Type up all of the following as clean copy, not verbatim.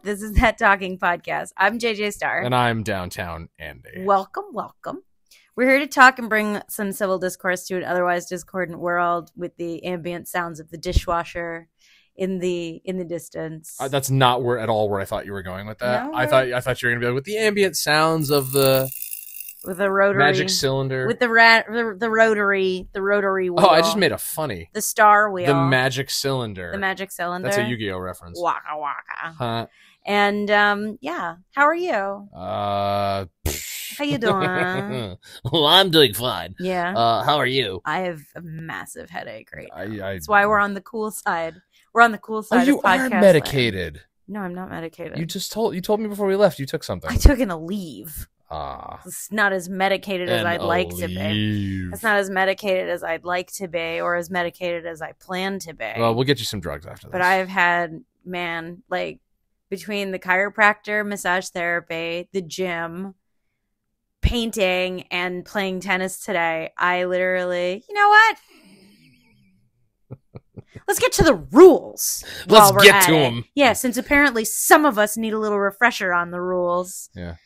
This is That Talking Podcast. I'm JJ Starr. And I'm Downtown Andy. Welcome, welcome. We're here to talk and bring some civil discourse to an otherwise discordant world with the ambient sounds of the dishwasher in the distance. That's not at all where I thought you were going with that. No, I thought you were going to be like, with the ambient sounds of the with a rotary magic cylinder, with the rotary wheel. Oh, I just made a funny. The star wheel. The magic cylinder. The magic cylinder. That's a Yu-Gi-Oh reference. Waka waka. Huh. And yeah, how are you? How you doing? Well, I'm doing fine. Yeah. How are you? I have a massive headache right now. That's why we're on the cool side. We're on the cool side of podcast. You are medicated. No, I'm not medicated. You told me before we left you took something. I took a leave. Ah. It's not as medicated as I'd like to be. It's not as medicated as I'd like to be, or as medicated as I plan to be. Well, we'll get you some drugs after this. But I've had, between the chiropractor, massage therapy, the gym, painting, and playing tennis today, I literally, you know what? Let's get to the rules. Let's get to them. Yeah, since apparently some of us need a little refresher on the rules. Yeah.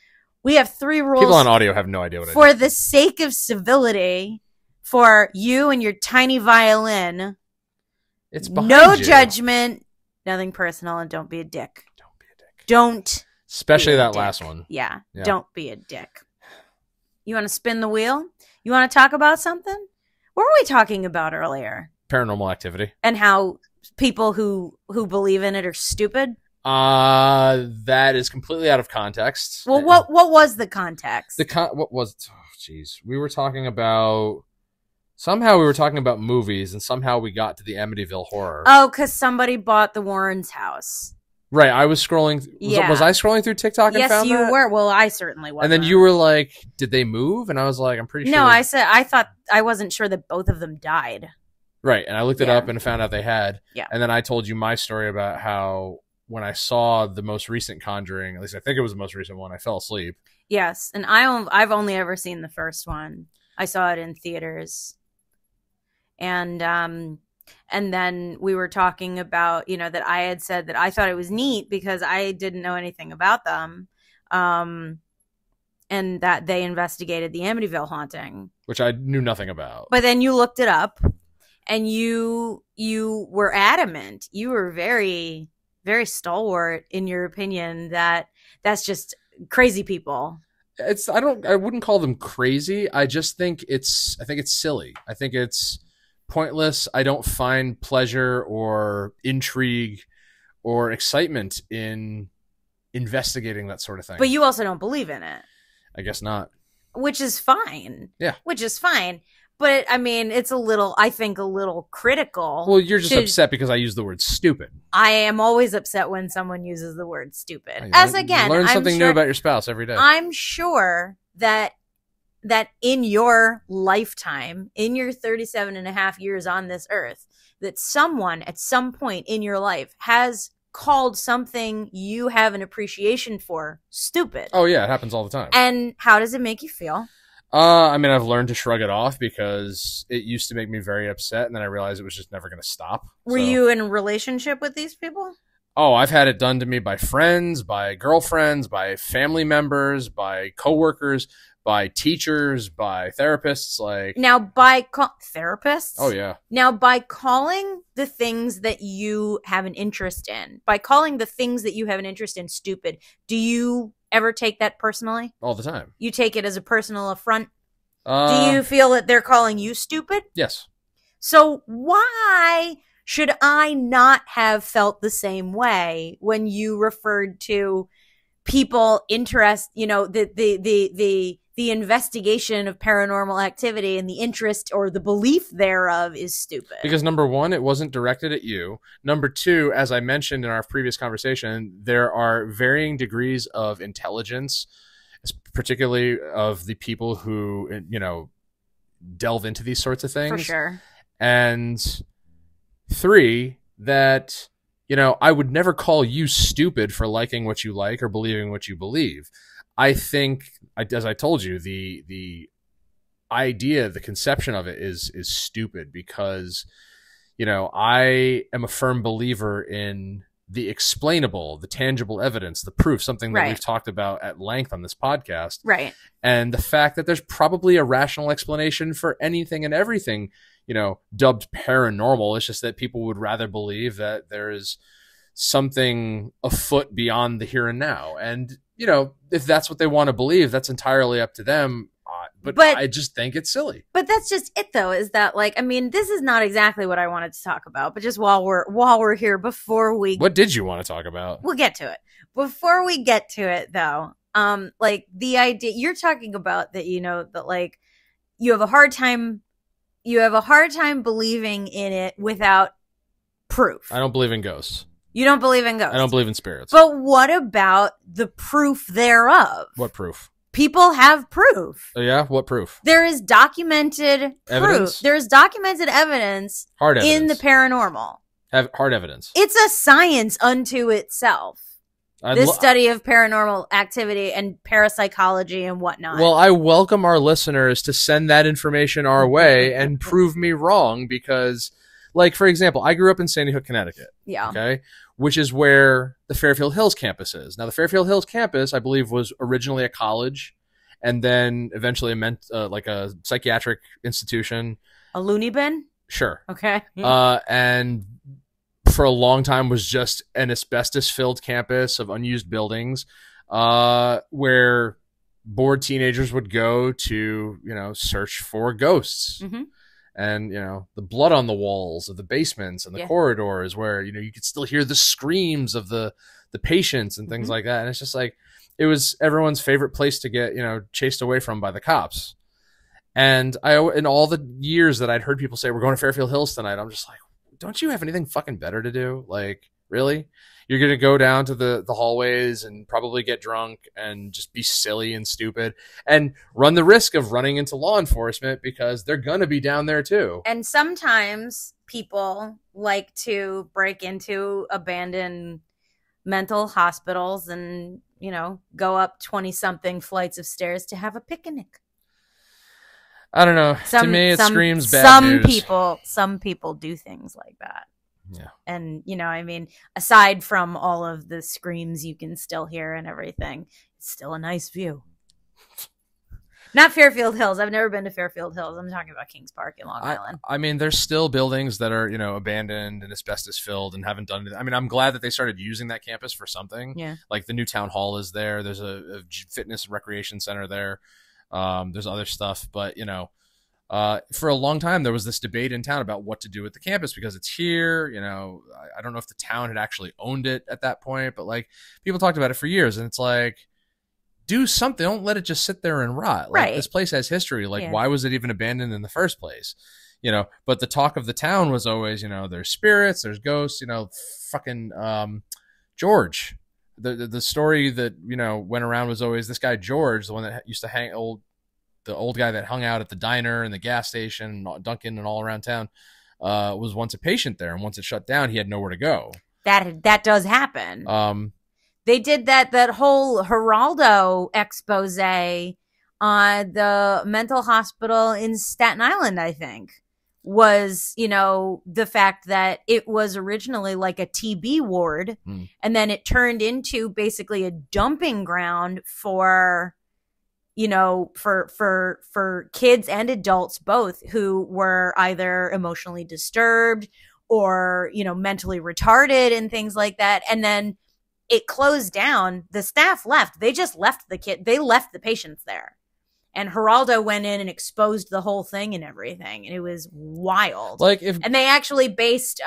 We have 3 rules. People on audio have no idea what it is. For the sake of civility, for you and your tiny violin. It's behind no you. Judgment, nothing personal, and don't be a dick. Don't be a dick. Don't. Especially that last one. Yeah, don't be a dick. You want to spin the wheel? You want to talk about something? What were we talking about earlier? Paranormal activity. And how people who believe in it are stupid? That is completely out of context. Well, what was the context? What was? Oh, jeez. We were talking about. Somehow we were talking about movies, and somehow we got to the Amityville Horror. Oh, because somebody bought the Warrens' house. Right. I was scrolling. Was I scrolling through TikTok and found that? Yes, you were. Well, I certainly was. And then you were like, "Did they move?" And I was like, "I'm pretty sure." No, I said I thought I wasn't sure that both of them died. Right. And I looked it up and found out they had. Yeah. And then I told you my story about how when I saw the most recent Conjuring, at least I think it was the most recent one, I fell asleep. Yes, and I've only ever seen the first one. I saw it in theaters, and then we were talking about that I had said that I thought it was neat because I didn't know anything about them, and that they investigated the Amityville haunting, which I knew nothing about. But then you looked it up, and you were adamant. You were very, very stalwart in your opinion that that's just crazy people. I wouldn't call them crazy. I just think it's silly. I think it's pointless. I don't find pleasure or intrigue or excitement in investigating that sort of thing. But you also don't believe in it. I guess not. Which is fine. Yeah. Which is fine. But, I mean, it's a little critical. Well, you're just upset because I use the word stupid. I am always upset when someone uses the word stupid. Learn something new about your spouse every day. I'm sure that in your lifetime, in your 37 and a half years on this earth, that someone at some point in your life has called something you have an appreciation for stupid. Oh, yeah, it happens all the time. And how does it make you feel? I mean, I've learned to shrug it off because it used to make me very upset, and then I realized it was just never going to stop. Were you in a relationship with these people? Oh, I've had it done to me by friends, by girlfriends, by family members, by coworkers, by teachers, by therapists. Now, by therapists? Oh, yeah. Now, by calling the things that you have an interest in, stupid, do you ever take that personally? All the time. You take it as a personal affront? Do you feel that they're calling you stupid? Yes. So why should I not have felt the same way when you referred to people the investigation of paranormal activity and the interest or the belief thereof is stupid? Because number one, it wasn't directed at you. Number two, as I mentioned in our previous conversation, there are varying degrees of intelligence, particularly of the people who, delve into these sorts of things. For sure. And three, that, I would never call you stupid for liking what you like or believing what you believe. I think, as I told you, the idea, the conception of it is stupid because, I am a firm believer in the explainable, the tangible evidence, the proof, something that Right. we've talked about at length on this podcast. Right. And the fact that there's probably a rational explanation for anything and everything, dubbed paranormal. It's just that people would rather believe that there is something afoot beyond the here and now. And, if that's what they want to believe, that's entirely up to them. But I just think it's silly. But that's just it, though, is that, this is not exactly what I wanted to talk about, but just while we're here, before we... What did you want to talk about? We'll get to it. Before we get to it, though, the idea... You're talking about that, that, you have a hard time believing in it without proof. I don't believe in ghosts. You don't believe in ghosts? I don't believe in spirits. But what about the proof thereof? What proof? People have proof. Oh, yeah? What proof? There is documented evidence? proof. There is documented evidence Hard evidence. in the paranormal. Hard evidence. It's a science unto itself. This study of paranormal activity and parapsychology and whatnot. Well, I welcome our listeners to send that information our way and prove me wrong because, for example, I grew up in Sandy Hook, Connecticut. Yeah. Okay. Which is where the Fairfield Hills campus is. Now, the Fairfield Hills campus, I believe, was originally a college and then eventually meant a psychiatric institution. A loony bin? Sure. Okay. And for a long time was just an asbestos-filled campus of unused buildings where bored teenagers would go to, search for ghosts. Mm-hmm. And, the blood on the walls of the basements and the corridors where, you could still hear the screams of the patients and things Mm-hmm. like that. And it's just it was everyone's favorite place to get, chased away from by the cops. And in all the years that I'd heard people say, we're going to Fairfield Hills tonight, I'm just like, don't you have anything fucking better to do? Really? You're going to go down to the hallways and probably get drunk and just be silly and stupid and run the risk of running into law enforcement because they're going to be down there too. And sometimes people like to break into abandoned mental hospitals and, go up 20-something flights of stairs to have a picnic. I don't know. To me, it screams bad news. Some people do things like that. Yeah. And, aside from all of the screams you can still hear and everything, it's still a nice view. Not Fairfield Hills. I've never been to Fairfield Hills. I'm talking about Kings Park in Long Island. I mean, there's still buildings that are, abandoned and asbestos filled and haven't done it. I mean, I'm glad that they started using that campus for something. Yeah. Like the new town hall is there. There's a fitness and recreation center there. There's other stuff, but, for a long time, there was this debate in town about what to do with the campus because it's here. I don't know if the town had actually owned it at that point, but people talked about it for years. And it's do something. Don't let it just sit there and rot. Right. This place has history. Why was it even abandoned in the first place? But the talk of the town was always, there's spirits, there's ghosts, fucking George. The story that, went around was always this guy, George, the one that used to the old guy that hung out at the diner and the gas station, Dunkin' and all around town, was once a patient there. And once it shut down, he had nowhere to go. That does happen. They did that whole Geraldo expose on the mental hospital in Staten Island, I think, was, the fact that it was originally like a TB ward. And then it turned into basically a dumping ground for for kids and adults both who were either emotionally disturbed or, mentally retarded and things like that. And then it closed down. The staff left. They just left they left the patients there. And Geraldo went in and exposed the whole thing and everything. And it was wild. And they actually based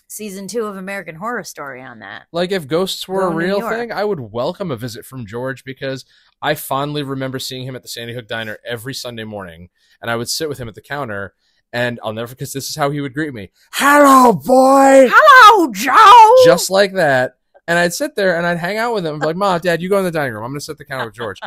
season 2 of American Horror Story on that. If ghosts were a real thing, I would welcome a visit from George because I fondly remember seeing him at the Sandy Hook Diner every Sunday morning. And I would sit with him at the counter. And I'll never, because this is how he would greet me. Hello, boy. Hello, Joe. Just like that. And I'd sit there and I'd hang out with him. I'd be like, Mom, Dad, you go in the dining room. I'm going to sit at the counter with George.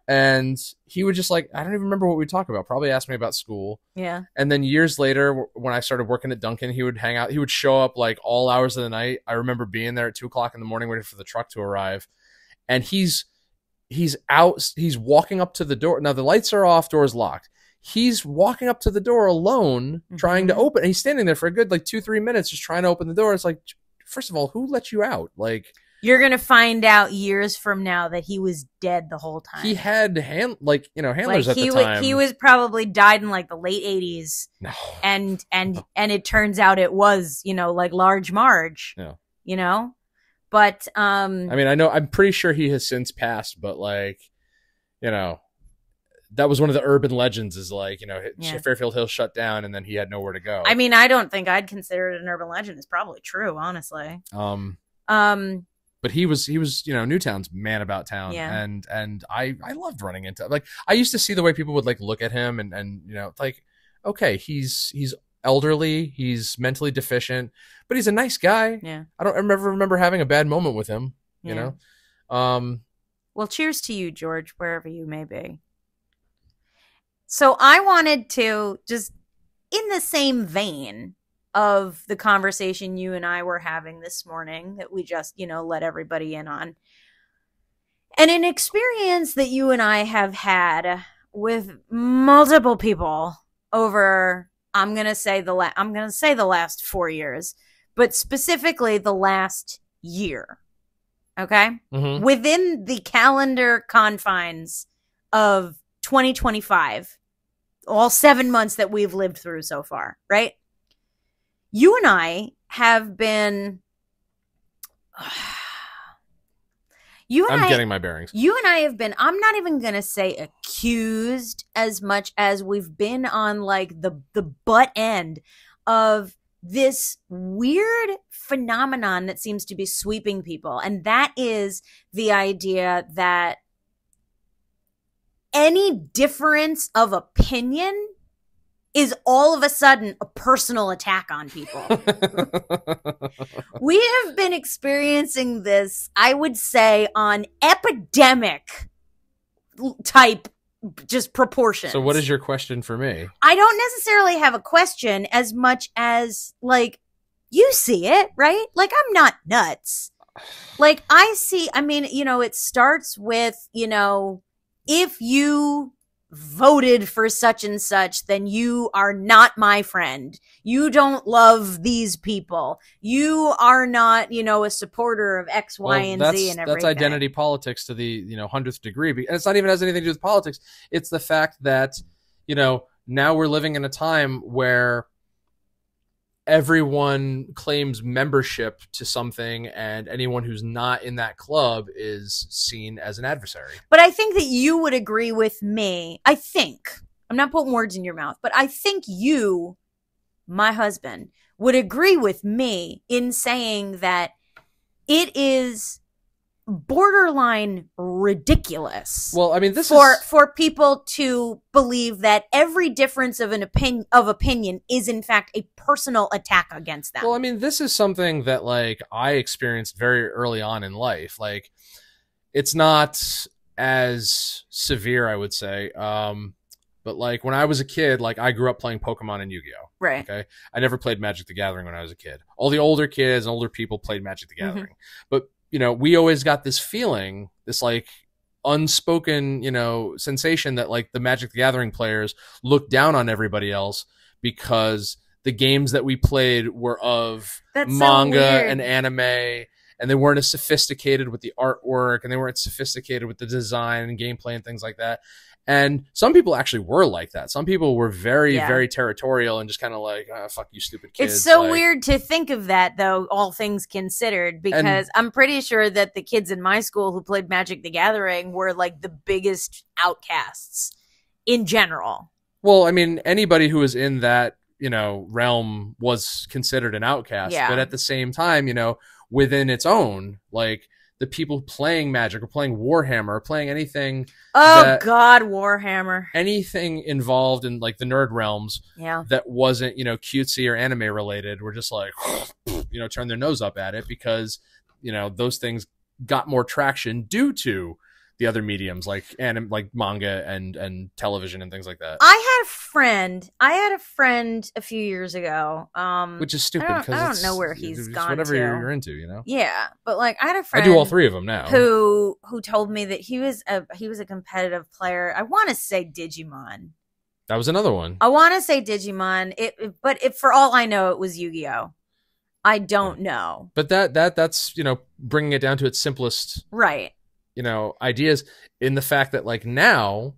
And he would just I don't even remember what we talked about. Probably asked me about school. Yeah. And then years later, when I started working at Dunkin', he would hang out. He would show up all hours of the night. I remember being there at 2:00 in the morning waiting for the truck to arrive. And he's out. He's walking up to the door. Now the lights are off, door's locked. He's walking up to the door alone, trying to open. And he's standing there for a good 2-3 minutes just trying to open the door. It's first of all, who let you out? Like, you're going to find out years from now that he was dead the whole time. he had handlers like at the time. He was probably died in like the late 80s. No. And it turns out it was, like Large Marge. No. But I mean, I'm pretty sure he has since passed, but like, that was one of the urban legends is like, Fairfield Hill shut down and then he had nowhere to go. I mean, I don't think I'd consider it an urban legend. It's probably true, honestly. But he was Newtown's man about town, and I loved running into, like, I used to see the way people would like look at him and like, okay, he's elderly, he's mentally deficient, but he's a nice guy. Yeah, I don't remember having a bad moment with him. Well, cheers to you, George, wherever you may be. So I wanted to just, in the same vein of the conversation you and I were having this morning that we just, let everybody in on, and an experience that you and I have had with multiple people over, I'm going to say the last 4 years, but specifically the last year. Okay? Mm-hmm. Within the calendar confines of 2025, all 7 months that we've lived through so far, right? You and I have been... I'm getting my bearings. You and I have been, I'm not even going to say accused as much as we've been on like the butt end of this weird phenomenon that seems to be sweeping people. And that is the idea that any difference of opinion is all of a sudden a personal attack on people. We have been experiencing this, I would say, on epidemic type just proportions. So what is your question for me? I don't necessarily have a question as much as, like, you see it, right? Like, I'm not nuts. Like, it starts with, if you voted for such and such, then you are not my friend. You don't love these people. You are not, a supporter of X, Y, and Z and everything. That's identity politics to the 100th degree. And it's not even has anything to do with politics. It's the fact that, now we're living in a time where everyone claims membership to something, and anyone who's not in that club is seen as an adversary. But I think that you would agree with me. I'm not putting words in your mouth, but I think you, my husband, would agree with me in saying that it is borderline ridiculous. Well, I mean, this for people to believe that every difference of opinion is in fact a personal attack against them. Well, I mean, this is something that like I experienced very early on in life. Like, it's not as severe, I would say. But like when I was a kid, like I grew up playing Pokemon and Yu-Gi-Oh. Right. Okay. I never played Magic the Gathering when I was a kid. All the older kids and older people played Magic the Gathering. Mm-hmm. But we always got this feeling, this like unspoken, sensation that like the Magic the Gathering players looked down on everybody else because the games that we played were of manga and anime, and they weren't as sophisticated with the artwork, and they weren't sophisticated with the design and gameplay and things like that. And some people actually were like that. Some people were very, very territorial and just kind of like, oh, fuck you, stupid kids. It's so weird to think of that, though, all things considered, because I'm pretty sure that the kids in my school who played Magic the Gathering were like the biggest outcasts in general. Well, I mean, anybody who was in that, realm was considered an outcast. Yeah. But at the same time, within its own, like, the people playing Magic or playing Warhammer or playing anything. Oh, God, Warhammer. Anything involved in like the nerd realms that wasn't, cutesy or anime related were just like, turn their nose up at it because, those things got more traction due to the other mediums like manga and television and things like that. I had a friend a few years ago. Which is stupid because I don't know where he's gone whatever to. You're into, Yeah, but like I had a friend. I do all three of them now. Who told me that he was a competitive player. I want to say Digimon. That was another one. I want to say Digimon. But for all I know, it was Yu-Gi-Oh. I don't know. But that's, you know, bringing it down to its simplest, Right. you know, ideas, in the fact that like now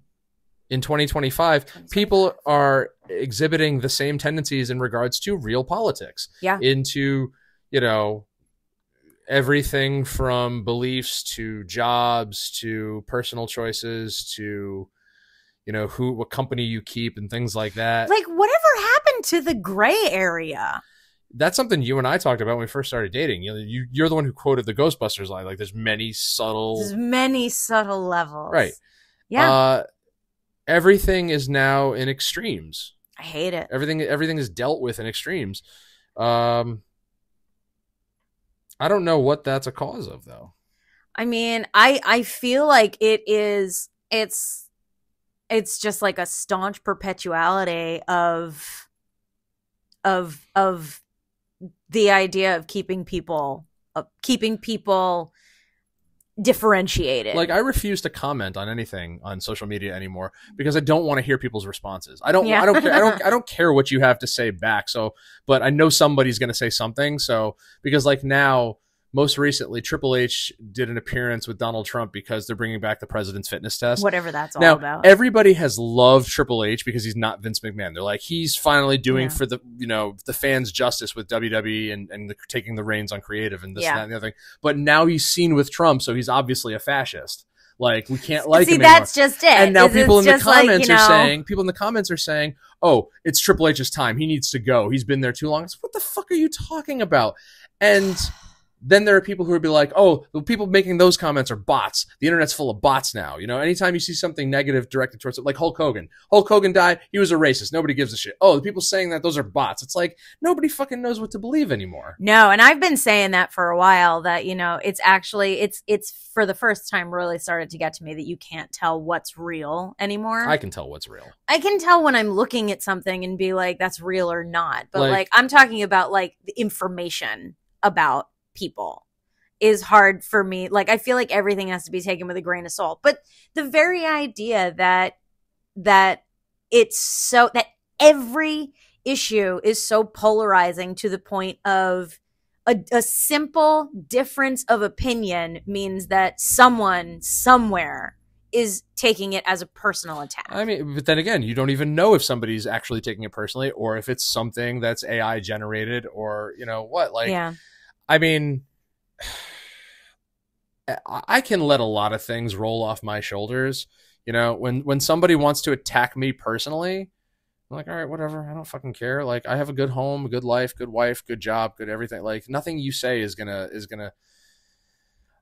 in 2025, people are exhibiting the same tendencies in regards to real politics. Yeah. Into, you know, everything from beliefs to jobs to personal choices to, you know, what company you keep and things like that. Like, whatever happened to the gray area? That's something you and I talked about when we first started dating. You know, you're the one who quoted the Ghostbusters line. Like, there's many subtle levels. Right. Yeah. Everything is now in extremes. I hate it. Everything is dealt with in extremes. I don't know what that's a cause of, though. I mean, I feel like it's just like a staunch perpetuality of the idea of keeping people differentiated. Like, I refuse to comment on anything on social media anymore because I don't want to hear people's responses. I don't care what you have to say back. So, but I know somebody's going to say something. So, because like now, most recently, Triple H did an appearance with Donald Trump because they're bringing back the president's fitness test. Whatever that's all now, about. Everybody has loved Triple H because he's not Vince McMahon. They're like, he's finally doing for the, you know, the fans justice with WWE and taking the reins on creative and this and that and the other thing. But now he's seen with Trump, so he's obviously a fascist. Like, we can't like him anymore. That's just it. And now people in the comments are saying, oh, it's Triple H's time. He needs to go. He's been there too long. It's, what the fuck are you talking about? And then there are people who would be like, oh, the people making those comments are bots. The internet's full of bots now. You know, anytime you see something negative directed towards it, like Hulk Hogan. Hulk Hogan died. He was a racist. Nobody gives a shit. Oh, the people saying that, those are bots. It's like, nobody fucking knows what to believe anymore. No, and I've been saying that for a while, that, you know, it's actually, it's for the first time really started to get to me that you can't tell what's real anymore. I can tell what's real. I can tell when I'm looking at something and be like, that's real or not. But like I'm talking about like the information about people is hard for me. Like, I feel like everything has to be taken with a grain of salt. But the very idea that it's so, that every issue is so polarizing to the point of a simple difference of opinion means that someone somewhere is taking it as a personal attack. I mean, but then again, you don't even know if somebody's actually taking it personally or if it's something that's AI generated or, you know what, like, I mean, I can let a lot of things roll off my shoulders. You know, when somebody wants to attack me personally, I'm like, all right, whatever. I don't fucking care. Like, I have a good home, a good life, good wife, good job, good everything. Like, nothing you say is gonna.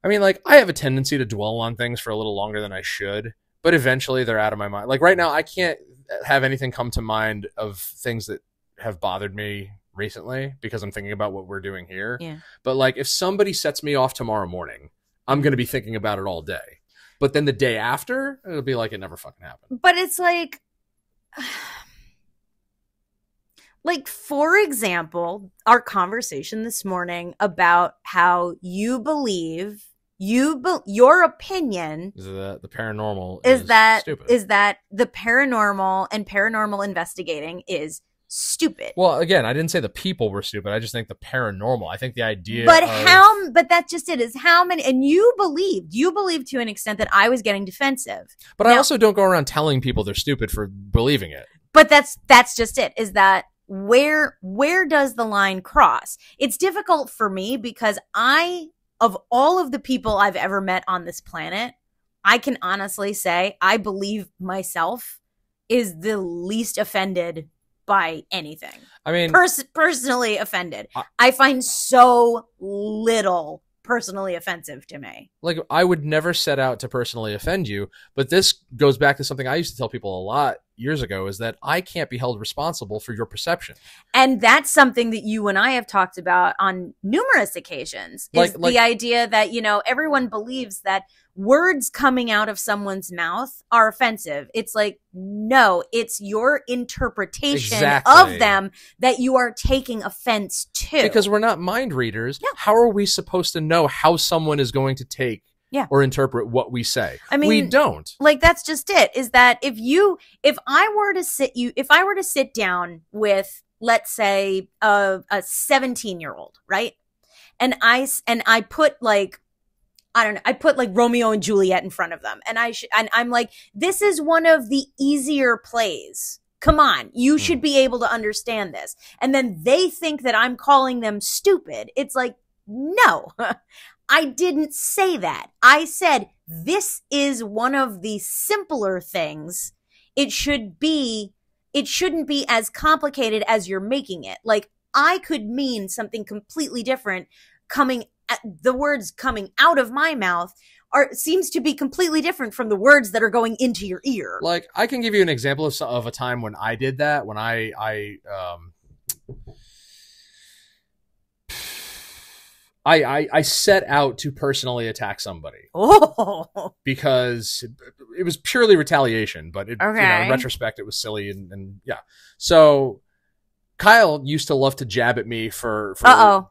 I mean, like, I have a tendency to dwell on things for a little longer than I should, but eventually they're out of my mind. Like right now, I can't have anything come to mind of things that have bothered me recently because I'm thinking about what we're doing here. Yeah. But like, if somebody sets me off tomorrow morning, I'm going to be thinking about it all day. But then the day after, it'll be like it never fucking happened. But it's like, for example, our conversation this morning about how you believe, your opinion is that the paranormal is that stupid. Is that the paranormal and paranormal investigating is stupid. Well, again, I didn't say the people were stupid. I just think the paranormal. I think the idea but that's just it, is how many, and you believed to an extent that I was getting defensive. But now, I also don't go around telling people they're stupid for believing it. But that's just it, is that where does the line cross? It's difficult for me because of all of the people I've ever met on this planet, I can honestly say I believe myself is the least offended by anything. I mean, personally offended. I find so little personally offensive to me. Like, I would never set out to personally offend you, but this goes back to something I used to tell people a lot years ago, is that I can't be held responsible for your perception. And that's something that you and I have talked about on numerous occasions, is the idea that, you know, everyone believes that words coming out of someone's mouth are offensive. It's like, no, it's your interpretation of them that you are taking offense to. Because we're not mind readers. Yeah. How are we supposed to know how someone is going to take or interpret what we say? I mean, we don't. Like, that's just it, is that if I were to sit down with let's say a 17-year-old, right? And I put like, I don't know, I put like Romeo and Juliet in front of them. And I'm like, this is one of the easier plays. Come on, you should be able to understand this. And then they think that I'm calling them stupid. It's like, no, I didn't say that. I said, this is one of the simpler things. It shouldn't be as complicated as you're making it. Like, I could mean something completely different. The words coming out of my mouth seems to be completely different from the words that are going into your ear. Like, I can give you an example of a time when I did that, when I set out to personally attack somebody. Oh, because it was purely retaliation, but in retrospect, it was silly and yeah. So Kyle used to love to jab at me for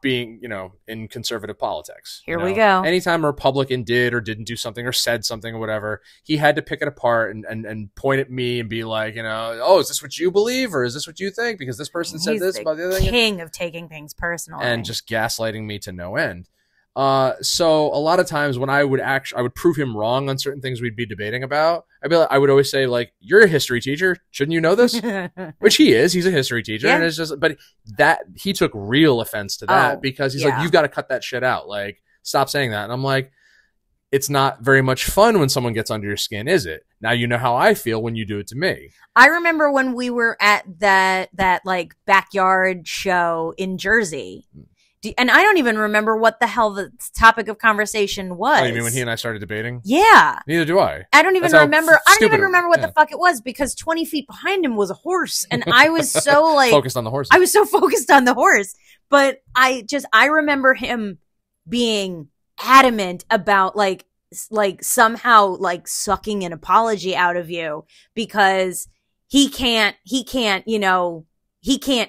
being, in conservative politics. Here we go. Anytime a Republican did or didn't do something or said something or whatever, he had to pick it apart and point at me and be like, oh, is this what you believe or is this what you think? Because this person said this about the other thing. King of taking things personally. And just gaslighting me to no end. So a lot of times when I would prove him wrong on certain things we'd be debating about, I would always say, like, you're a history teacher. Shouldn't you know this? Which he is. He's a history teacher. Yeah. And it's just, but that he took real offense to that because he's like, you've got to cut that shit out. Like, stop saying that. And I'm like, it's not very much fun when someone gets under your skin, is it? Now you know how I feel when you do it to me. I remember when we were at that like backyard show in Jersey. And I don't even remember what the hell the topic of conversation was. Oh, you mean when he and I started debating? Yeah. Neither do I. I don't even remember. I don't even remember what the fuck it was because 20 feet behind him was a horse. And I was so like... focused on the horse. I was so focused on the horse. But I remember him being adamant about like somehow like sucking an apology out of you because he can't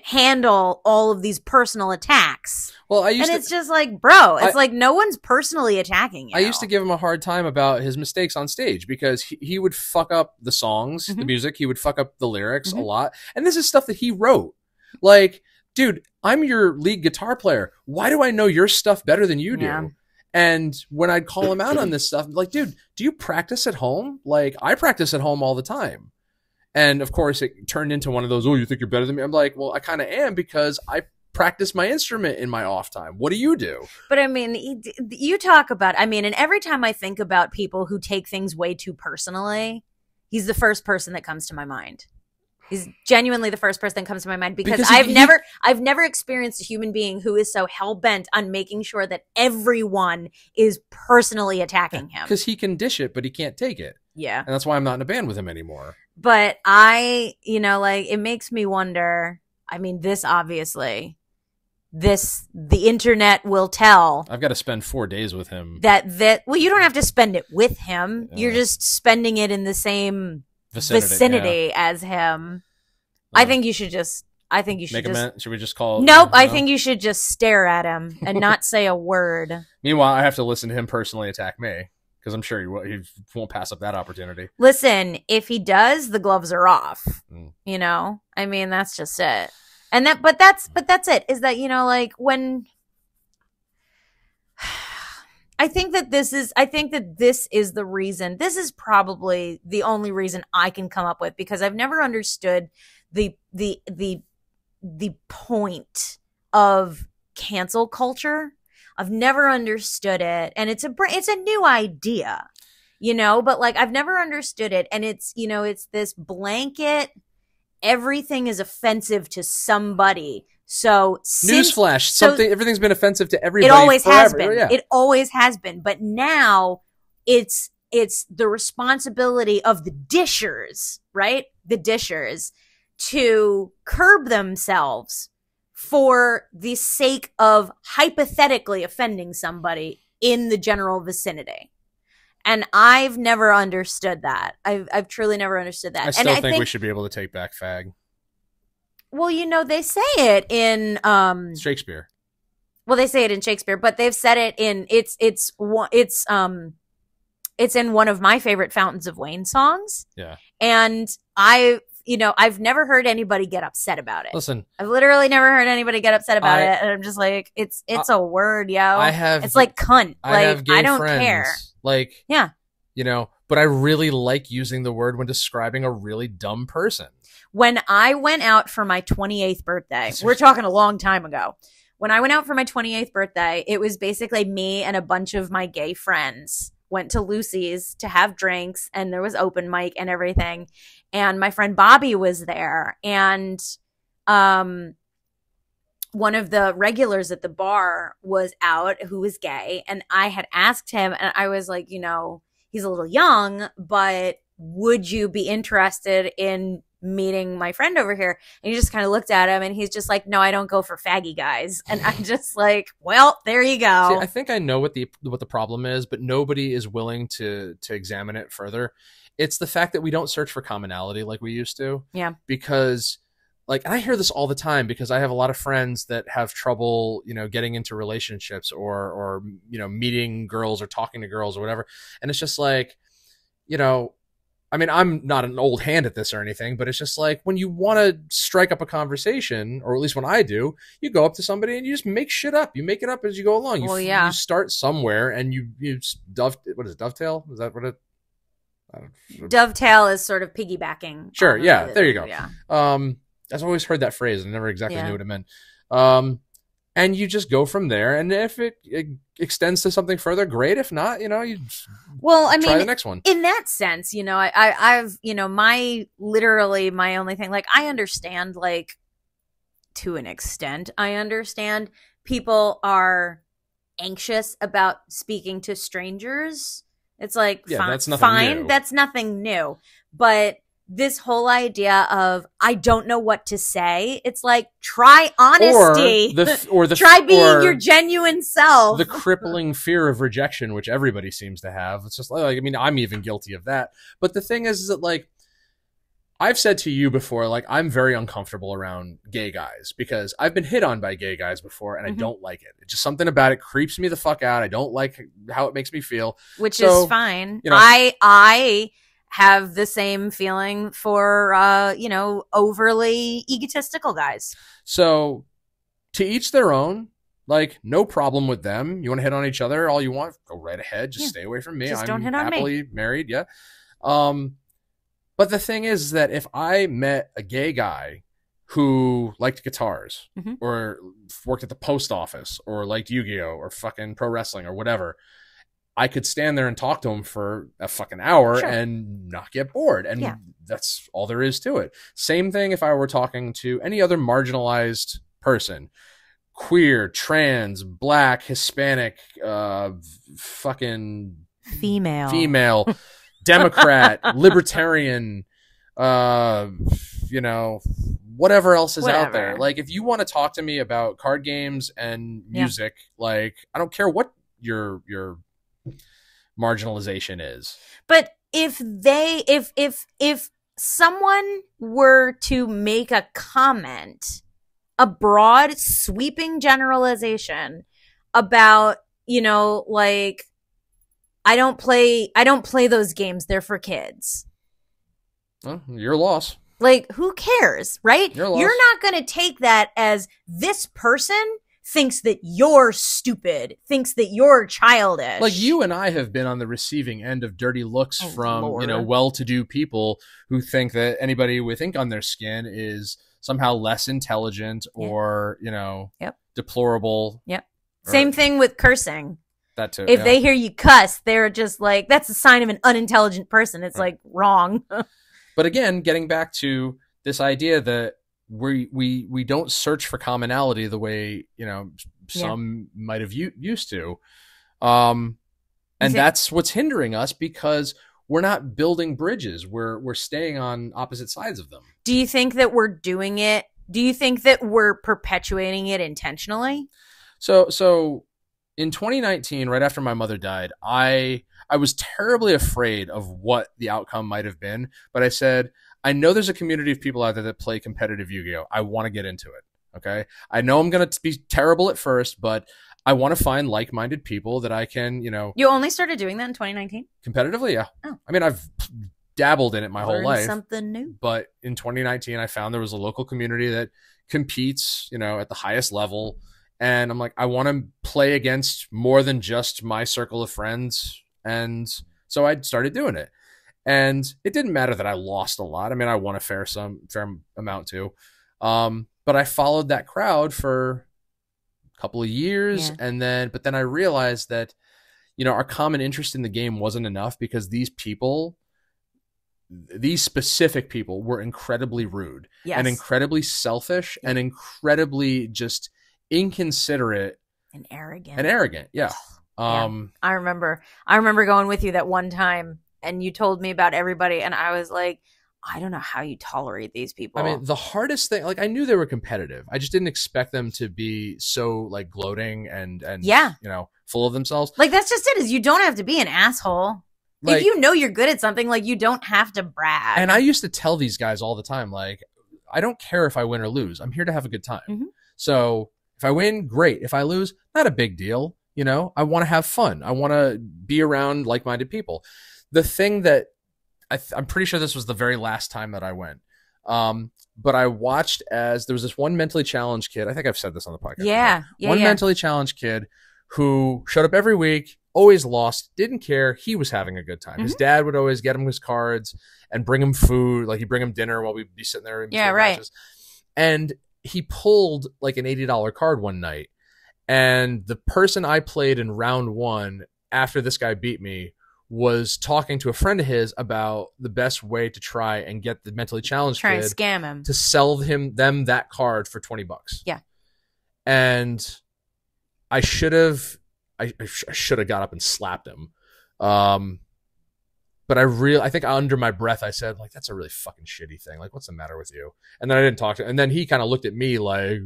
handle all of these personal attacks. Well, it's just like, bro, it's like no one's personally attacking you. I used to give him a hard time about his mistakes on stage because he would fuck up the songs, the music. He would fuck up the lyrics a lot. And this is stuff that he wrote. Like, dude, I'm your lead guitar player. Why do I know your stuff better than you do? Yeah. And when I'd call him out on this stuff, I'm like, dude, do you practice at home? Like, I practice at home all the time. And of course, it turned into one of those, oh, you think you're better than me? I'm like, well, I kind of am because I practice my instrument in my off time. What do you do? But I mean, you talk about, and every time I think about people who take things way too personally, he's the first person that comes to my mind. He's genuinely the first person that comes to my mind because I've never experienced a human being who is so hell-bent on making sure that everyone is personally attacking him. Because he can dish it, but he can't take it. Yeah. And that's why I'm not in a band with him anymore. But it makes me wonder, the internet will tell. I've got to spend 4 days with him. Well, you don't have to spend it with him. You're just spending it in the same vicinity as him. I think you should just should we just call? Nope. I think you should just stare at him and not say a word. Meanwhile, I have to listen to him personally attack me because I'm sure he won't pass up that opportunity. Listen, if he does, the gloves are off. That's just it. And but that's it. Is that when I think that this is the reason. This is probably the only reason I can come up with because I've never understood the point of cancel culture. I've never understood it, and it's a new idea, but like I've never understood it, and it's this blanket. Everything is offensive to somebody. So newsflash, everything's been offensive to everybody. It always forever. has been. Yeah. It always has been. But now it's the responsibility of the dishers, right? The dishers to curb themselves for the sake of hypothetically offending somebody in the general vicinity. And I've never understood that. I've truly never understood that. I still think we should be able to take back fag. Well, they say it in Shakespeare. Well, they say it in Shakespeare, but they've said it in it's in one of my favorite Fountains of Wayne songs. Yeah. And I I've never heard anybody get upset about it. Listen, I've literally never heard anybody get upset about it, and I'm just like, it's a word, yo. It's like cunt. Like, I don't care. Like, yeah, but I really like using the word when describing a really dumb person. When I went out for my 28th birthday, we're talking a long time ago. When I went out for my 28th birthday, it was basically me and a bunch of my gay friends went to Lucy's to have drinks, and there was open mic and everything. And my friend Bobby was there, and one of the regulars at the bar was out who was gay, and I had asked him, and I was like, he's a little young, but would you be interested in meeting my friend over here? And he just kind of looked at him, and he's just like, no, I don't go for faggy guys. And I'm just like, well, there you go. See, I think I know what the problem is, but nobody is willing to examine it further. It's the fact that we don't search for commonality like we used to. Yeah. Because and I hear this all the time because I have a lot of friends that have trouble, getting into relationships or meeting girls or talking to girls or whatever. And it's just like, I mean, I'm not an old hand at this or anything, but it's just like when you want to strike up a conversation, or at least when I do, you go up to somebody and you just make shit up. You make it up as you go along. You start somewhere and you what is it, dovetail? Is that what it? Dovetail is sort of piggybacking. Sure. Yeah. There you go. Yeah. I've always heard that phrase. I never exactly knew what it meant. And you just go from there. And if it extends to something further, great. If not, you try the next one. In that sense, I've my only thing, like, I understand, like, to an extent, I understand people are anxious about speaking to strangers. It's like, that's nothing fine. new. That's nothing new. But this whole idea of, I don't know what to say. It's like, try honesty. Try being your genuine self. The crippling fear of rejection, which everybody seems to have. It's just like, I mean, I'm even guilty of that. But the thing is that, like, I've said to you before, like, I'm very uncomfortable around gay guys because I've been hit on by gay guys before, and I don't like it. It's just something about it creeps me the fuck out. I don't like how it makes me feel. Which is fine. I have the same feeling for, overly egotistical guys. So, to each their own. Like, no problem with them. You want to hit on each other all you want? Go right ahead. Just stay away from me. Just don't hit on me. I'm happily married, yeah. But the thing is that if I met a gay guy who liked guitars or worked at the post office or liked Yu-Gi-Oh! Or fucking pro wrestling or whatever, I could stand there and talk to him for a fucking hour and not get bored. And that's all there is to it. Same thing if I were talking to any other marginalized person. Queer, trans, black, Hispanic, fucking female, Democrat, libertarian, whatever else is out there. Like, if you want to talk to me about card games and music, like, I don't care what your marginalization is. But if someone were to make a comment, a broad sweeping generalization about, like, I don't play those games, they're for kids. Well, your loss. Like, who cares, right? Your loss. You're not going to take that as this person thinks that you're stupid, thinks that you're childish. Like, you and I have been on the receiving end of dirty looks from, Lord. well-to-do people who think that anybody with ink on their skin is somehow less intelligent or, deplorable. Yep. Same thing with cursing. That too. If they hear you cuss, they're just like, that's a sign of an unintelligent person. It's like wrong. But again, getting back to this idea that we don't search for commonality the way, some might have used to. And that's what's hindering us because we're not building bridges. We're staying on opposite sides of them. Do you think that we're doing it? Do you think that we're perpetuating it intentionally? So in 2019, right after my mother died, I was terribly afraid of what the outcome might have been. But I said, I know there's a community of people out there that play competitive Yu-Gi-Oh! I want to get into it. Okay. I know I'm going to be terrible at first, but I want to find like-minded people that I can, You only started doing that in 2019? Competitively, yeah. Oh. I mean, I've dabbled in it my whole life. Something new. But in 2019, I found there was a local community that competes, at the highest level. And I'm like, I want to play against more than just my circle of friends. And so I started doing it. And it didn't matter that I lost a lot. I mean, I won a fair amount too. But I followed that crowd for a couple of years. Yeah. But then I realized that, our common interest in the game wasn't enough because these specific people were incredibly rude and incredibly selfish and incredibly just inconsiderate and arrogant. Yeah. I remember going with you that one time and you told me about everybody and I was like, I don't know how you tolerate these people. I mean, the hardest thing, like I knew they were competitive. I just didn't expect them to be so like gloating and full of themselves. Like that's just it, is you don't have to be an asshole. Like, if you know you're good at something, like you don't have to brag. And I used to tell these guys all the time, like, I don't care if I win or lose. I'm here to have a good time. Mm-hmm. So if I win, great. If I lose, not a big deal. I want to have fun. I want to be around like-minded people. The thing that I'm pretty sure this was the very last time that I went. But I watched as there was this one mentally challenged kid. I think I've said this on the podcast. Yeah. Mentally challenged kid who showed up every week, always lost, didn't care. He was having a good time. Mm-hmm. His dad would always get him his cards and bring him food. Like he'd bring him dinner while we'd be sitting there. Matches. And he pulled like an $80 card one night. And the person I played in round one after this guy beat me was talking to a friend of his about the best way to try and get the mentally challenged kid and scam him to sell them that card for $20. Yeah. And I should have got up and slapped him. But I think under my breath, I said, like, that's a really fucking shitty thing. Like, what's the matter with you? And then I didn't talk to him. And then he kind of looked at me like,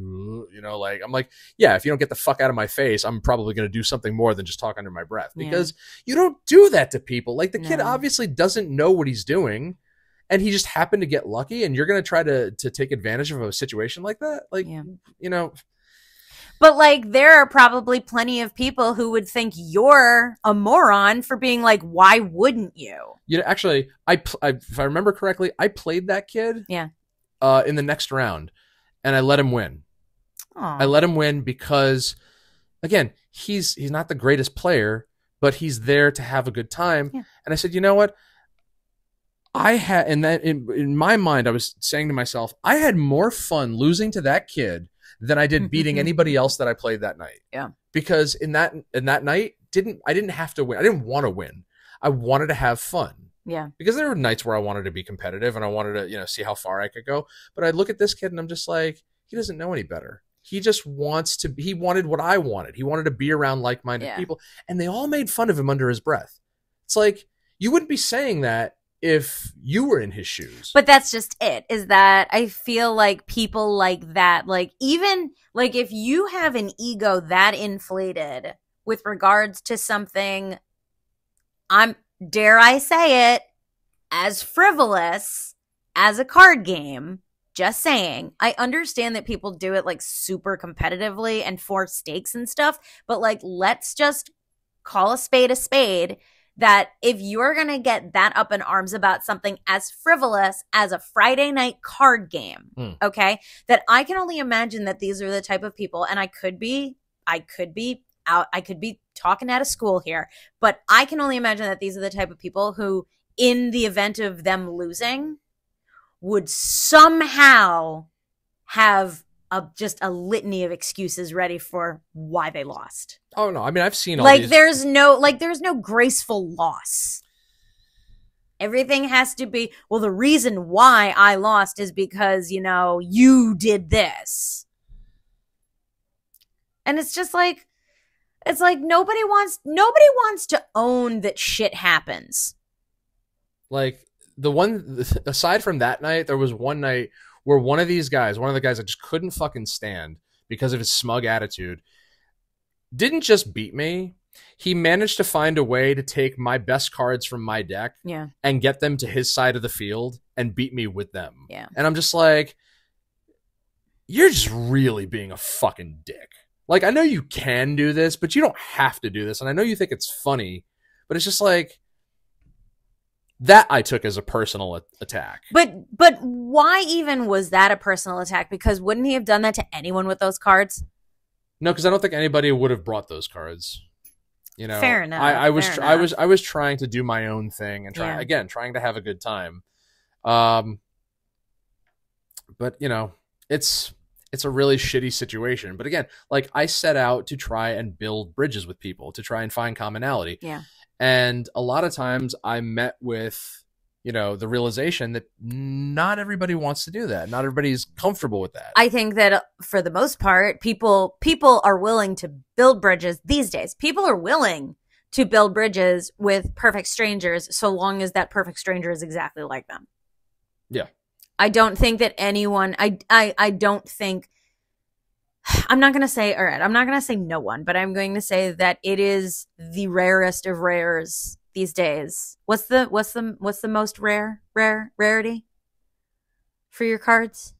like, I'm like, yeah, if you don't get the fuck out of my face, I'm probably going to do something more than just talk under my breath because you don't do that to people. Like the kid obviously doesn't know what he's doing and he just happened to get lucky and you're going to try to take advantage of a situation like that. Like, But, like, there are probably plenty of people who would think you're a moron for being like, why wouldn't you? Actually, if I remember correctly, I played that kid in the next round, and I let him win. Aww. I let him win because, again, he's not the greatest player, but he's there to have a good time. Yeah. And I said, you know what? In my mind, I was saying to myself, I had more fun losing to that kid than I did beating anybody else that I played that night. Yeah. Because in that night, I didn't have to win. I didn't want to win. I wanted to have fun. Yeah. Because there were nights where I wanted to be competitive and I wanted to, see how far I could go. But I look at this kid and I'm just like, he doesn't know any better. He just he wanted what I wanted. He wanted to be around like-minded people. And they all made fun of him under his breath. It's like, you wouldn't be saying that if you were in his shoes. But that's just it, is that I feel like people like that, like even like if you have an ego that inflated with regards to something, dare I say it, as frivolous as a card game, just saying, I understand that people do it like super competitively and for stakes and stuff, but like, let's just call a spade, that if you're going to get that up in arms about something as frivolous as a Friday night card game, okay, that I can only imagine that these are the type of people, and I could be talking out of school here, but I can only imagine that these are the type of people who, in the event of them losing, would somehow have just a litany of excuses ready for why they lost. Oh no, I mean, I've seen all like these. there's no graceful loss. Everything has to be, well, the reason why I lost is because, you did this. And it's just like, nobody wants to own that shit happens. Like aside from that night, there was one night where one of the guys I just couldn't fucking stand because of his smug attitude, didn't just beat me. He managed to find a way to take my best cards from my deck and get them to his side of the field and beat me with them. Yeah. And I'm just like, you're just really being a fucking dick. Like, I know you can do this, but you don't have to do this. And I know you think it's funny, but it's just like, That I took as a personal attack. But why even was that a personal attack? Because wouldn't he have done that to anyone with those cards? No, because I don't think anybody would have brought those cards. You know, fair enough. I was trying to do my own thing and trying to have a good time. But you know, it's a really shitty situation. But again, like I set out to try and build bridges with people, to try and find commonality. Yeah. And a lot of times I met with, you know, the realization that not everybody wants to do that. Not everybody's comfortable with that. I think that for the most part, people are willing to build bridges these days. People are willing to build bridges with perfect strangers so long as that perfect stranger is exactly like them. Yeah. I don't think that anyone, I don't think, I'm not going to say, all right, I'm not going to say no one, but I'm going to say that it is the rarest of rares these days. What's the most rarity for your cards?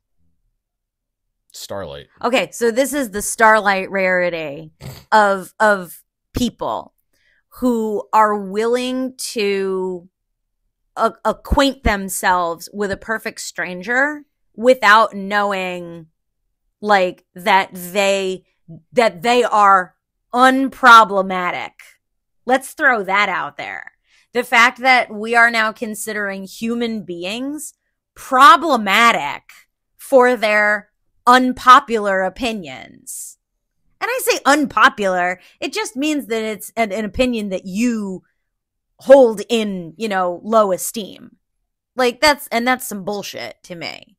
Starlight. Okay, so this is the Starlight rarity of people who are willing to acquaint themselves with a perfect stranger without knowing like that they are unproblematic. Let's throw that out there. The fact that we are now considering human beings problematic for their unpopular opinions. And I say unpopular, it just means that it's an opinion that you hold in, you know, low esteem. Like that's some bullshit to me.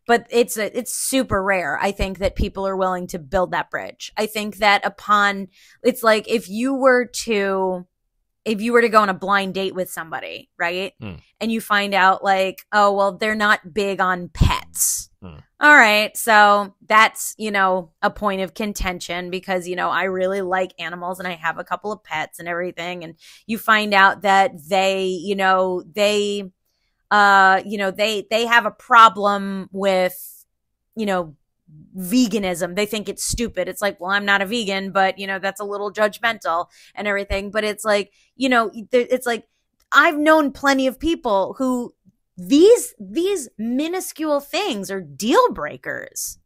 But it's super rare. I think that people are willing to build that bridge. I think that it's like if you were to go on a blind date with somebody, right? And you find out like, oh, well, they're not big on pets. All right. So that's, you know, a point of contention because, you know, I really like animals and I have a couple of pets and everything. And you find out that they have a problem with, you know, veganism. They think it's stupid. It's like, well, I'm not a vegan, but, you know, that's a little judgmental and everything. But it's like, you know, it's like I've known plenty of people who these minuscule things are deal breakers.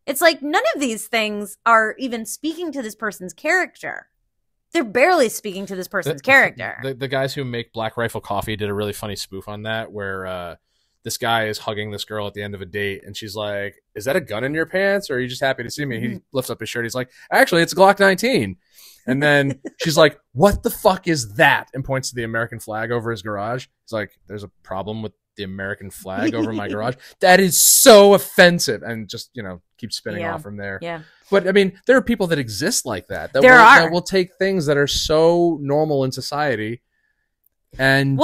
It's like none of these things are even speaking to this person's character. They're barely speaking to this person's character. The guys who make Black Rifle Coffee did a really funny spoof on that where this guy is hugging this girl at the end of a date and she's like, is that a gun in your pants or are you just happy to see me? He lifts up his shirt. He's like, actually, it's a Glock 19. And then she's like, what the fuck is that? And points to the American flag over his garage. He's like, there's a problem with the American flag over my garage. That is so offensive. And just, you know, keep spinning off from there. Yeah. But I mean, there are people that exist like that. That will take things that are so normal in society and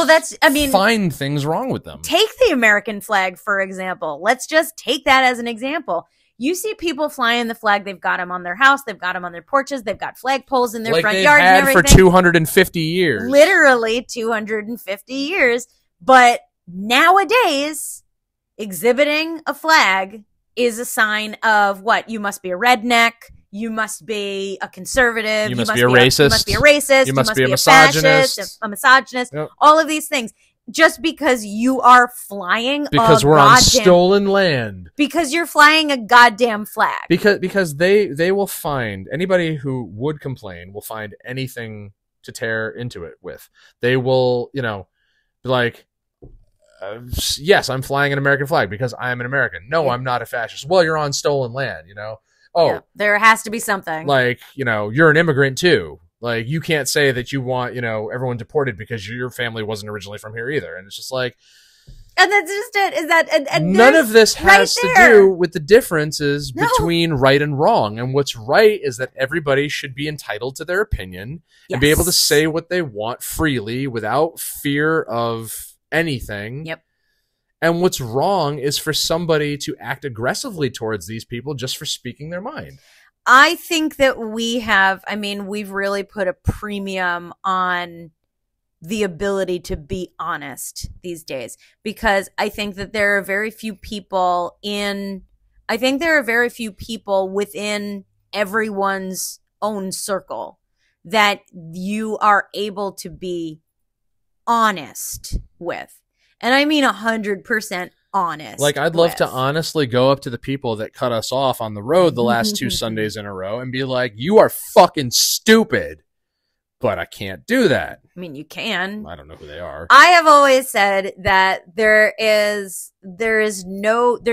find things wrong with them. Take the American flag, for example. Let's just take that as an example. You see people flying the flag. They've got them on their house. They've got them on their porches. They've got flagpoles in their front yards and everything. For 250 years. Literally 250 years. But nowadays, exhibiting a flag is a sign of what? You must be a redneck. You must be a conservative. You must be a racist. You must be a racist. You must be a misogynist. Fascist, a misogynist. Yep. All of these things. Just because you are flying because we're on stolen land. Because you're flying a goddamn flag. Because they will find, anybody who would complain will find anything to tear into it with. They will, you know, be like, yes, I'm flying an American flag because I'm an American. No, I'm not a fascist. Well, you're on stolen land, you know. Oh, yeah, there has to be something. Like, you know, you're an immigrant too. Like, you can't say that you want, you know, everyone deported because your family wasn't originally from here either. And it's just like, and that's just it. Is that and none of this has to do with the differences between right and wrong. And what's right is that everybody should be entitled to their opinion and be able to say what they want freely without fear of anything. Yep. And what's wrong is for somebody to act aggressively towards these people just for speaking their mind. I think that we've really put a premium on the ability to be honest these days, because I think that there are very few people within everyone's own circle that you are able to be honest with. And I mean 100% honest. Like, I'd love to honestly go up to the people that cut us off on the road the last 2 Sundays in a row and be like, you are fucking stupid. But I can't do that. I mean, you can. I don't know who they are. I have always said that there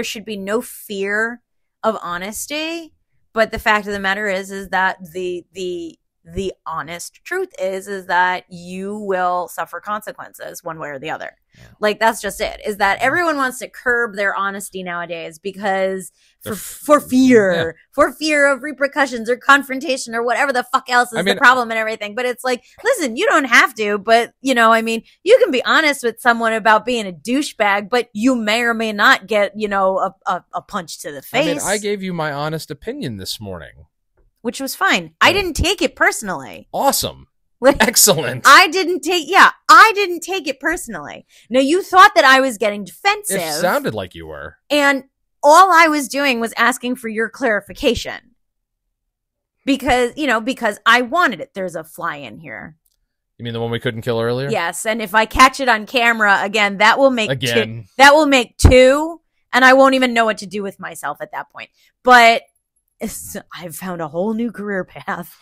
should be no fear of honesty. But the fact of the matter is that the honest truth is that you will suffer consequences one way or the other. Yeah. Like, that's just it, is that everyone wants to curb their honesty nowadays because for fear of repercussions or confrontation or whatever the fuck else is the problem and everything. But it's like, listen, you don't have to, but you can be honest with someone about being a douchebag, but you may or may not get, a punch to the face. I gave you my honest opinion this morning. Which was fine. I didn't take it personally. Awesome. Excellent. I didn't take it personally. Now, you thought that I was getting defensive. It sounded like you were. And all I was doing was asking for your clarification. Because I wanted it. There's a fly in here. You mean the one we couldn't kill earlier? Yes, and if I catch it on camera again, that will make two, and I won't even know what to do with myself at that point. But I've found a whole new career path.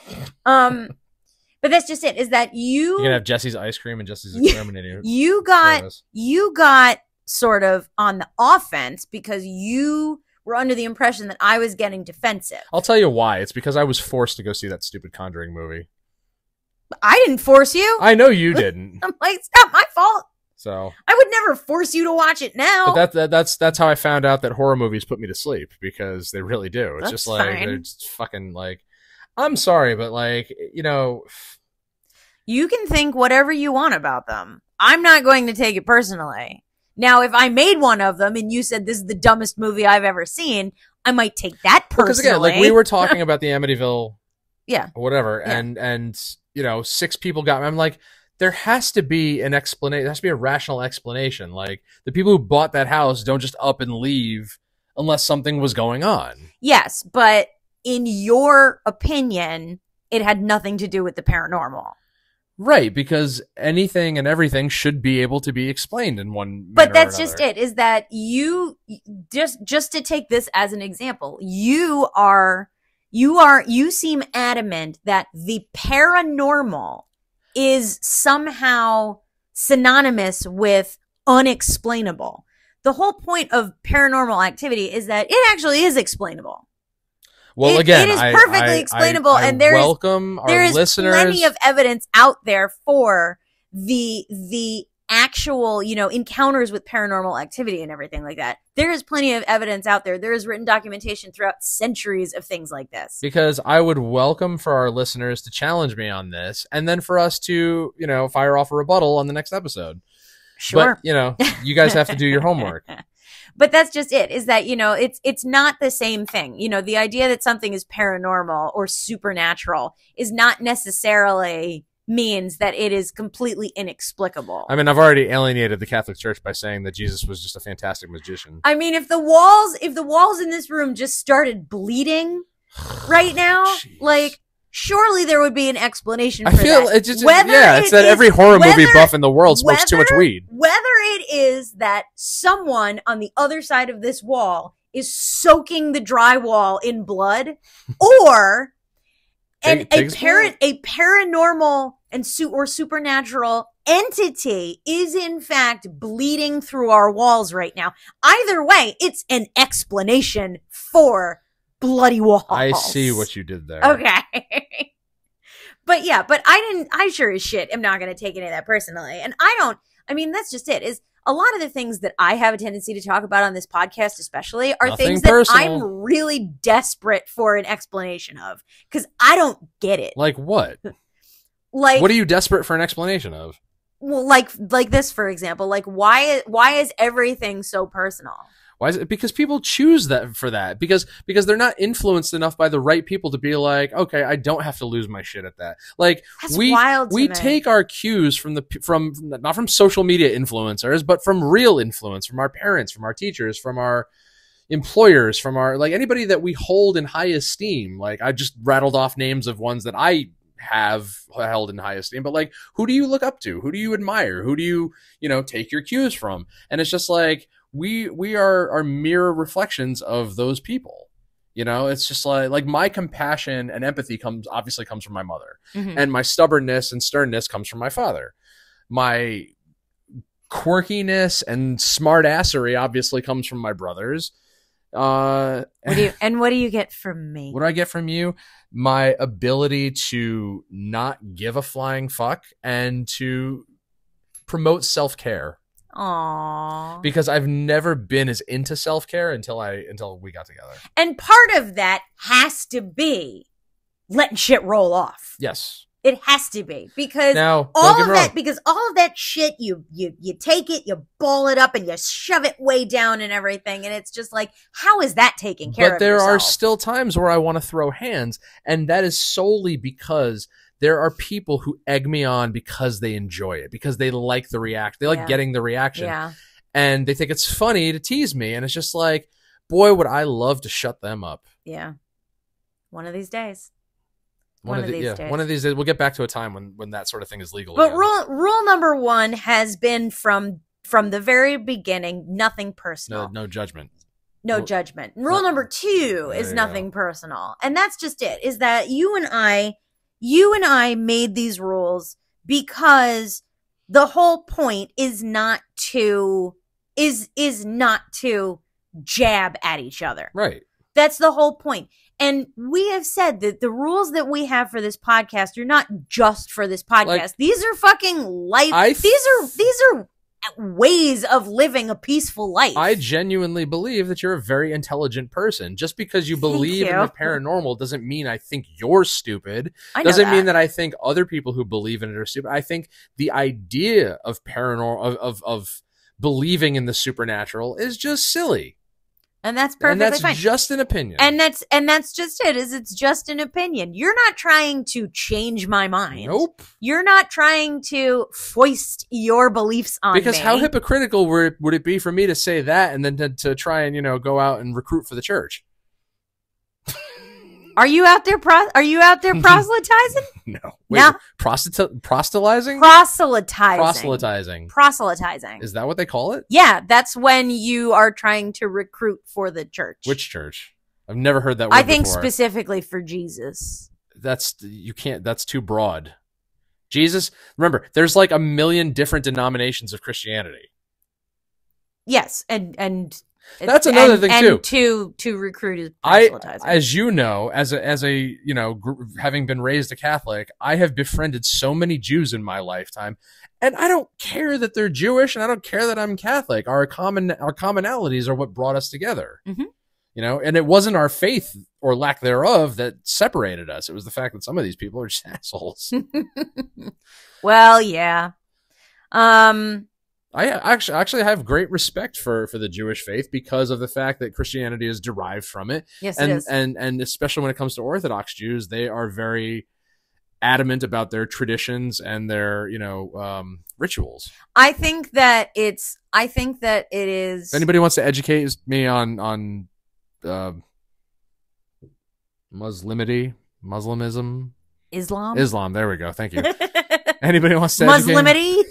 But that's just it, is that you're gonna have Jesse's ice cream and Jesse's exterminator. You got sort of on the offense because you were under the impression that I was getting defensive. I'll tell you why. It's because I was forced to go see that stupid Conjuring movie. I didn't force you. I know you didn't. I'm like, it's not my fault. So I would never force you to watch it now. But that's how I found out that horror movies put me to sleep, because they really do. It's just like, fine. They're just fucking like, I'm sorry, but like, you can think whatever you want about them. I'm not going to take it personally. Now, if I made one of them and you said this is the dumbest movie I've ever seen, I might take that personally. Because again, like, we were talking about the Amityville, whatever, yeah. and 6 people got me. I'm like, there has to be an explanation. There has to be a rational explanation. Like, the people who bought that house don't just up and leave unless something was going on. Yes, but in your opinion, it had nothing to do with the paranormal. Right, because anything and everything should be able to be explained in one manner. But that's just it, is that you just to take this as an example, you seem adamant that the paranormal is somehow synonymous with unexplainable. The whole point of paranormal activity is that it actually is explainable. Well, again, it is perfectly explainable, and there is plenty of evidence out there for the actual, encounters with paranormal activity and everything like that. There is plenty of evidence out there. There is written documentation throughout centuries of things like this. Because I would welcome for our listeners to challenge me on this, and then for us to, fire off a rebuttal on the next episode. Sure. But, you guys have to do your homework. But that's just it, is that, it's not the same thing. The idea that something is paranormal or supernatural is not necessarily means that it is completely inexplicable. I mean, I've already alienated the Catholic Church by saying that Jesus was just a fantastic magician. I mean, if the walls in this room just started bleeding right now, like, surely there would be an explanation for that. I feel it's just, it's that every horror movie buff in the world smokes too much weed. Whether it is that someone on the other side of this wall is soaking the drywall in blood, or a paranormal or supernatural entity is in fact bleeding through our walls right now. Either way, it's an explanation for bloody walls. I see what you did there. Okay. But I sure as shit am not going to take any of that personally. And that's just it, is a lot of the things that I have a tendency to talk about on this podcast especially are things that I'm really desperate for an explanation of, because I don't get it. Like what? Like, what are you desperate for an explanation of? Well, like this, for example, like why is everything so personal? Why is it? Because people choose that for that. Because they're not influenced enough by the right people to be like, okay, I don't have to lose my shit at that. Like, we take our cues from not from social media influencers, but from real influence, from our parents, from our teachers, from our employers, from our, like, anybody that we hold in high esteem. Like, I just rattled off names of ones that I have held in high esteem, but like, who do you look up to? Who do you admire? Who do you, take your cues from? And it's just like, we are mirror reflections of those people. It's just like my compassion and empathy obviously comes from my mother, and my stubbornness and sternness comes from my father. My quirkiness and smartassery obviously comes from my brothers. What do you get from me? What do I get from you? My ability to not give a flying fuck and to promote self-care. Aww. Because I've never been as into self-care until we got together. And part of that has to be letting shit roll off. Yes. It has to be, because now, all of that shit, you take it, you ball it up, and you shove it way down and everything, and it's just like, how is that taken care of? But there are still times where I want to throw hands, and that is solely because there are people who egg me on because they enjoy it, because they like the react, they like getting the reaction, and they think it's funny to tease me, and it's just like, boy, would I love to shut them up. Yeah, one of these days. One of these days, we'll get back to a time when that sort of thing is legal. But rule number one has been from the very beginning, nothing personal. No judgment. No judgment. Rule number two is nothing personal. And that's just it, is that you and I made these rules because the whole point is not to jab at each other. Right. That's the whole point. And we have said that the rules that we have for this podcast are not just for this podcast. Like, these are fucking life. These are ways of living a peaceful life. I genuinely believe that you're a very intelligent person. Just because you believe in the paranormal doesn't mean I think you're stupid. Doesn't mean that I think other people who believe in it are stupid. I think the idea of paranormal, of believing in the supernatural, is just silly. And that's perfectly fine. Just an opinion. And that's just it, is it's just an opinion. You're not trying to change my mind. Nope. You're not trying to foist your beliefs on me. Because how hypocritical would it be for me to say that and then to try and, go out and recruit for the church? Are you out there proselytizing? No. Wait, no. Proselytizing? Proselytizing. Is that what they call it? Yeah, that's when you are trying to recruit for the church. Which church? I've never heard that word before. Specifically for Jesus. That's too broad. Jesus, remember, there's like 1 million different denominations of Christianity. Yes, and that's another thing too. To recruit is proselytizing. As you know, as a having been raised a Catholic, I have befriended so many Jews in my lifetime, and I don't care that they're Jewish, and I don't care that I'm Catholic. Our commonalities are what brought us together. Mm-hmm. And it wasn't our faith or lack thereof that separated us. It was the fact that some of these people are just assholes. Well, yeah. I actually have great respect for the Jewish faith because of the fact that Christianity is derived from it. Yes, and, it is. And especially when it comes to Orthodox Jews, they are very adamant about their traditions and their, rituals. I think that it is. If anybody wants to educate me on Muslimism? Islam. There we go. Thank you. Anybody wants to Muslimity?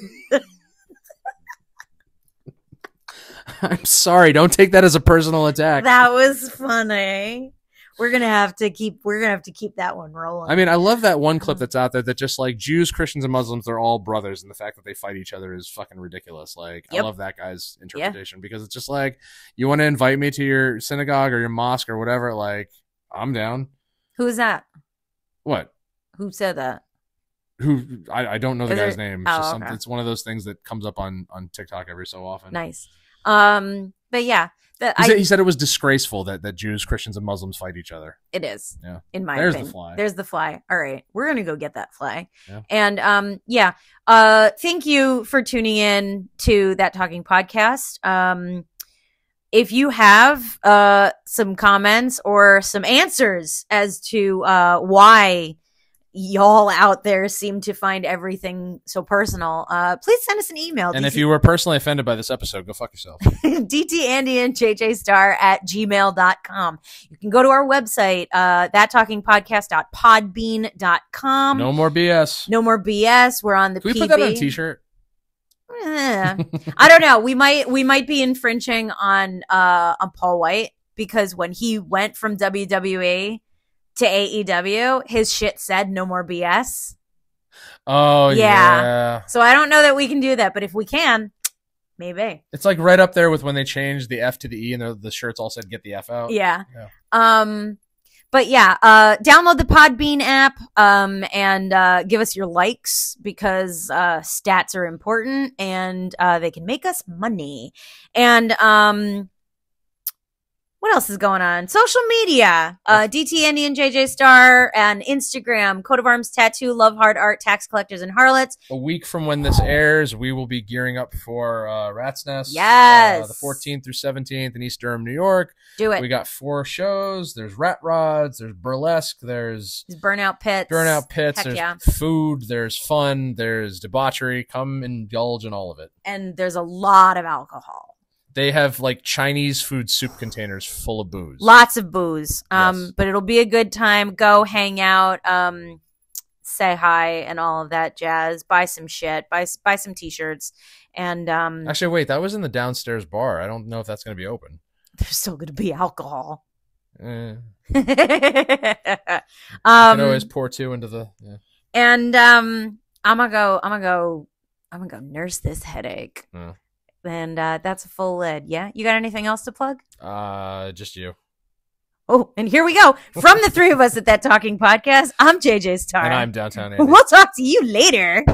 I'm sorry. Don't take that as a personal attack. That was funny. We're gonna have to keep that one rolling. I mean, I love that one clip that's out there that just like Jews, Christians, and Muslims, they're all brothers, and the fact that they fight each other is fucking ridiculous. Like, yep. I love that guy's interpretation because it's just like, you want to invite me to your synagogue or your mosque or whatever, like, I'm down. Who is that? What? Who said that? Who? I don't know the guy's name. It's, okay. It's one of those things that comes up on TikTok every so often. Nice. But yeah, he said it was disgraceful that Jews, Christians, and Muslims fight each other. It is. Yeah. In my opinion. There's the fly. All right. We're going to go get that fly. Yeah. And, thank you for tuning in to That Talking Podcast. If you have, some comments or some answers as to, why, y'all out there seem to find everything so personal, please send us an email. And if you were personally offended by this episode, go fuck yourself. DTAndy and JJStar@gmail.com. You can go to our website, thattalkingpodcast.podbean.com. No more BS. No more BS. We're on the Can we PB. put that on a t-shirt? I don't know. We might be infringing on Paul White, because when he went from WWE to AEW, his shit said no more BS. Oh, yeah. So I don't know that we can do that, but if we can, maybe. It's like right up there with when they changed the F to the E and the shirts all said get the F out. Yeah. But yeah, download the Podbean app, and give us your likes, because stats are important, and they can make us money. And what else is going on? Social media. DT Andy and JJ Star, and Instagram, Coat of Arms Tattoo, Love Hard Art, Tax Collectors and Harlots. A week from when this airs, we will be gearing up for Rat's Nest. Yes. The 14th through 17th in East Durham, New York. Do it. We got 4 shows. There's Rat Rods. There's Burlesque. There's Burnout Pits. Heck there's food. There's fun. There's debauchery. Come indulge in all of it. And there's a lot of alcohol. They have like Chinese food soup containers full of booze. Lots of booze. Yes. But it'll be a good time. Go hang out, say hi and all of that jazz. Buy some shit. Buy some t-shirts. And actually, wait, that was in the downstairs bar. I don't know if that's going to be open. There's still going to be alcohol. You can always pour 2 into the. Yeah. And I'm gonna go nurse this headache. And that's a full lid. Yeah, you got anything else to plug? Just you. Oh, and here we go. From the 3 of us at That Talking Podcast, I'm JJ Star. And I'm Downtown Andy. We'll talk to you later.